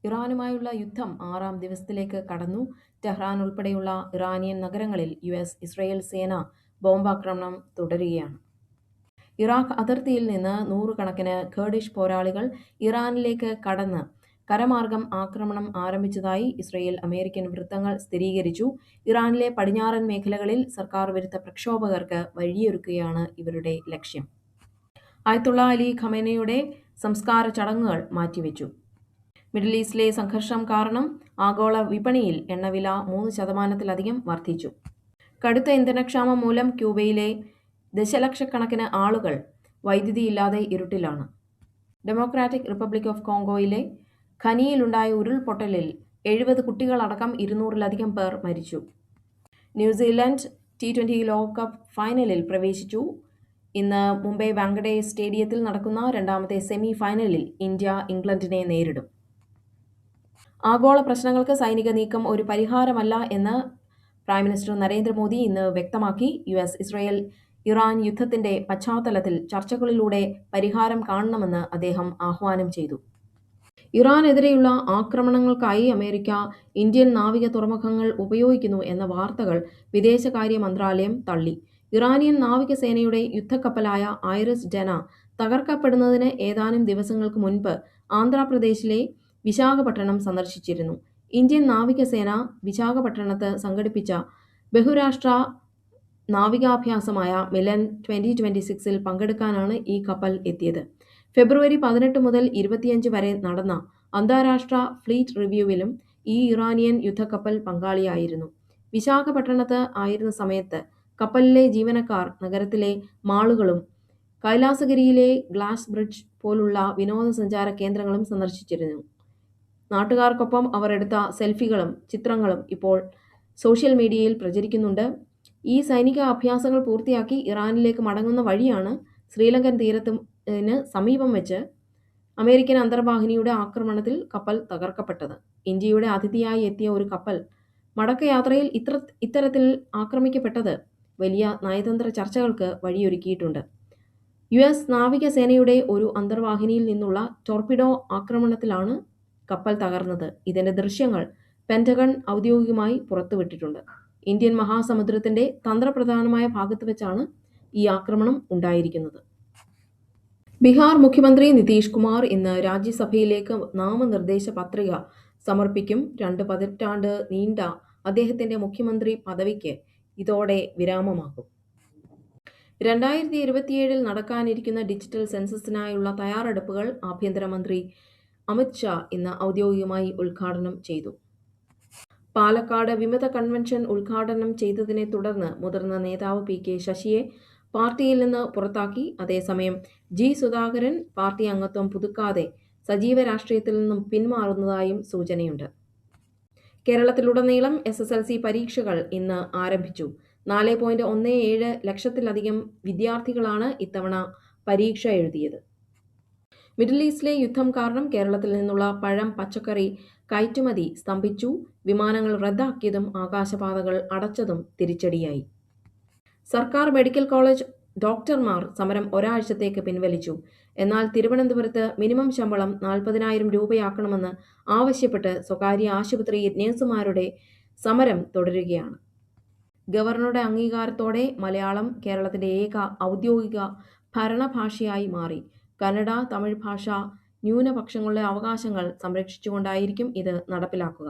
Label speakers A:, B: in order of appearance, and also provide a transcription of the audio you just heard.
A: ഇറാനുമായുള്ള യുദ്ധം 6-ാം ദിവസത്തിലേക്ക് കടന്നു. ടെഹ്റാൻ ഉൾപ്പെടെയുള്ള ഇറാനിയൻ നഗരങ്ങളിൽ ഇസ്രയേൽ സേന ബോംബാക്രമണം തുടരുകയാണ്. ഇറാഖ് അതിർത്തിയിൽ നിന്ന് നൂറുകണക്കിന് ഖുർദിഷ് പോരാളികൾ ഇറാനിലേക്ക് കടന്ന് കരമാർഗം ആക്രമണം ആരംഭിച്ചതായി ഇസ്രയേൽ അമേരിക്കൻ വൃത്തങ്ങൾ സ്ഥിരീകരിച്ചു. ഇറാനിലെ പടിഞ്ഞാറൻ മേഖലകളിൽ സർക്കാർ വിരുദ്ധ പ്രക്ഷോഭകർക്ക് വഴിയൊരുക്കുകയാണ് ഇവരുടെ ലക്ഷ്യം. അയത്തുള്ള അലി ഖമേനിയുടെ സംസ്കാര ചടങ്ങുകൾ മാറ്റിവെച്ചു. മിഡിൽ ഈസ്റ്റിലെ സംഘർഷം കാരണം ആഗോള വിപണിയിൽ എണ്ണവില 3% വർദ്ധിച്ചു. കടുത്ത ഇന്ധനക്ഷാമം മൂലം ക്യൂബയിലെ ദശലക്ഷക്കണക്കിന് ആളുകൾ വൈദ്യുതിയില്ലാതെ ഇരുട്ടിലാണ്. ഡെമോക്രാറ്റിക് റിപ്പബ്ലിക് ഓഫ് കോങ്കോയിലെ ഖനിയിലുണ്ടായ ഉരുൾപൊട്ടലിൽ 70 കുട്ടികളടക്കം 200-ലധികം പേർ മരിച്ചു. ന്യൂസിലൻഡ് T20 ലോകകപ്പ് ഫൈനലിൽ പ്രവേശിച്ചു. ഇന്ന് മുംബൈ വാങ്കഡെ സ്റ്റേഡിയത്തിൽ നടക്കുന്ന രണ്ടാമത്തെ സെമി ഫൈനലിൽ ഇന്ത്യ ഇംഗ്ലണ്ടിനെ നേരിടും. ആഗോള പ്രശ്നങ്ങൾക്ക് സൈനിക നീക്കം ഒരു പരിഹാരമല്ല എന്ന് പ്രൈം മിനിസ്റ്റർ നരേന്ദ്രമോദി ഇന്ന് വ്യക്തമാക്കി. ഇസ്രയേൽ ഇറാൻ യുദ്ധത്തിന്റെ പശ്ചാത്തലത്തിൽ ചർച്ചകളിലൂടെ പരിഹാരം കാണണമെന്ന് അദ്ദേഹം ആഹ്വാനം ചെയ്തു. ഇറാനെതിരെയുള്ള ആക്രമണങ്ങൾക്കായി അമേരിക്ക ഇന്ത്യൻ നാവിക തുറമുഖങ്ങൾ ഉപയോഗിക്കുന്നു എന്ന വാർത്തകൾ വിദേശകാര്യ മന്ത്രാലയം തള്ളി. ഇറാനിയൻ നാവികസേനയുടെ യുദ്ധക്കപ്പലായ ഐറിസ് ഡെന തകർക്കപ്പെടുന്നതിന് ഏതാനും ദിവസങ്ങൾക്ക് മുൻപ് ആന്ധ്രാപ്രദേശിലെ വിശാഖപട്ടണം സന്ദർശിച്ചിരുന്നു. ഇന്ത്യൻ നാവികസേന വിശാഖപട്ടണത്ത് സംഘടിപ്പിച്ച ബഹുരാഷ്ട്ര നാവികാഭ്യാസമായ മിലൻ 2026-ൽ പങ്കെടുക്കാനാണ് ഈ കപ്പൽ എത്തിയത്. ഫെബ്രുവരി 18 മുതൽ 25 വരെ നടന്ന അന്താരാഷ്ട്ര ഫ്ലീറ്റ് റിവ്യൂവിലും ഈ ഇറാനിയൻ യുദ്ധക്കപ്പൽ പങ്കാളിയായിരുന്നു. വിശാഖപട്ടണത്ത് ആയിരുന്ന സമയത്ത് കപ്പലിലെ ജീവനക്കാർ നഗരത്തിലെ മാളുകളും കൈലാസഗിരിയിലെ ഗ്ലാസ് ബ്രിഡ്ജ് പോലുള്ള വിനോദസഞ്ചാര കേന്ദ്രങ്ങളും സന്ദർശിച്ചിരുന്നു. നാട്ടുകാർക്കൊപ്പം അവർ എടുത്ത സെൽഫികളും ചിത്രങ്ങളും ഇപ്പോൾ സോഷ്യൽ മീഡിയയിൽ പ്രചരിക്കുന്നുണ്ട്. ഈ സൈനിക അഭ്യാസങ്ങൾ പൂർത്തിയാക്കി ഇറാനിലേക്ക് മടങ്ങുന്ന വഴിയാണ് ശ്രീലങ്കൻ തീരത്തിന് സമീപം വെച്ച് അമേരിക്കൻ അന്തർവാഹിനിയുടെ ആക്രമണത്തിൽ കപ്പൽ തകർക്കപ്പെട്ടത്. ഇന്ത്യയുടെ അതിഥിയായി എത്തിയ ഒരു കപ്പൽ മടക്കയാത്രയിൽ ഇത്തരത്തിൽ ആക്രമിക്കപ്പെട്ടത് വലിയ നയതന്ത്ര ചർച്ചകൾക്ക് വഴിയൊരുക്കിയിട്ടുണ്ട്. നാവികസേനയുടെ ഒരു അന്തർവാഹിനിയിൽ നിന്നുള്ള ടോർപിഡോ ആക്രമണത്തിലാണ് കപ്പൽ തകർന്നത്. ഇതിന്റെ ദൃശ്യങ്ങൾ പെന്റഗൺ ഔദ്യോഗികമായി പുറത്തുവിട്ടിട്ടുണ്ട്. ഇന്ത്യൻ മഹാസമുദ്രത്തിന്റെ തന്ത്രപ്രധാനമായ ഭാഗത്ത് വെച്ചാണ് ഈ ആക്രമണം ഉണ്ടായിരിക്കുന്നത്. ബീഹാർ മുഖ്യമന്ത്രി നിതീഷ് കുമാർ ഇന്ന് രാജ്യസഭയിലേക്ക് നാമനിർദ്ദേശ പത്രിക സമർപ്പിക്കും. 2 പതിറ്റാണ്ട് നീണ്ട അദ്ദേഹത്തിന്റെ മുഖ്യമന്ത്രി പദവിക്ക് ഇതോടെ വിരാമമാകും. 2027-ൽ നടക്കാനിരിക്കുന്ന ഡിജിറ്റൽ സെൻസസിനായുള്ള തയ്യാറെടുപ്പുകൾ ആഭ്യന്തരമന്ത്രി അമിത് ഷാ ഇന്ന് ഔദ്യോഗികമായി ഉദ്ഘാടനം ചെയ്തു. പാലക്കാട് വിമത കൺവെൻഷൻ ഉദ്ഘാടനം ചെയ്തതിനെ തുടർന്ന് മുതിർന്ന നേതാവ് PK ശശിയെ പാർട്ടിയിൽ നിന്ന് പുറത്താക്കി. അതേസമയം G സുധാകരൻ പാർട്ടി അംഗത്വം പുതുക്കാതെ സജീവ രാഷ്ട്രീയത്തിൽ നിന്നും പിന്മാറുന്നതായും സൂചനയുണ്ട്. കേരളത്തിലുടനീളം SSLC പരീക്ഷകൾ ഇന്ന് ആരംഭിച്ചു. 4.17 ലക്ഷത്തിലധികം വിദ്യാർത്ഥികളാണ് ഇത്തവണ പരീക്ഷ എഴുതിയത്. മിഡിൽ ഈസ്റ്റിലെ യുദ്ധം കാരണം കേരളത്തിൽ നിന്നുള്ള പഴം, പച്ചക്കറി കയറ്റുമതി സ്തംഭിച്ചു. വിമാനങ്ങൾ റദ്ദാക്കിയതും ആകാശപാതകൾ അടച്ചതും തിരിച്ചടിയായി. സർക്കാർ മെഡിക്കൽ കോളേജ് ഡോക്ടർമാർ സമരം ഒരാഴ്ചത്തേക്ക് പിൻവലിച്ചു. എന്നാൽ തിരുവനന്തപുരത്ത് മിനിമം ശമ്പളം 40,000 രൂപയാക്കണമെന്ന് ആവശ്യപ്പെട്ട് സ്വകാര്യ ആശുപത്രി നഴ്സുമാരുടെ സമരം തുടരുകയാണ്. ഗവർണറുടെ അംഗീകാരത്തോടെ മലയാളം കേരളത്തിന്റെ ഏക ഔദ്യോഗിക ഭരണഭാഷയായി മാറി. കന്നഡ, തമിഴ് ഭാഷ ന്യൂനപക്ഷങ്ങളുടെ അവകാശങ്ങൾ സംരക്ഷിച്ചുകൊണ്ടായിരിക്കും ഇത് നടപ്പിലാക്കുക.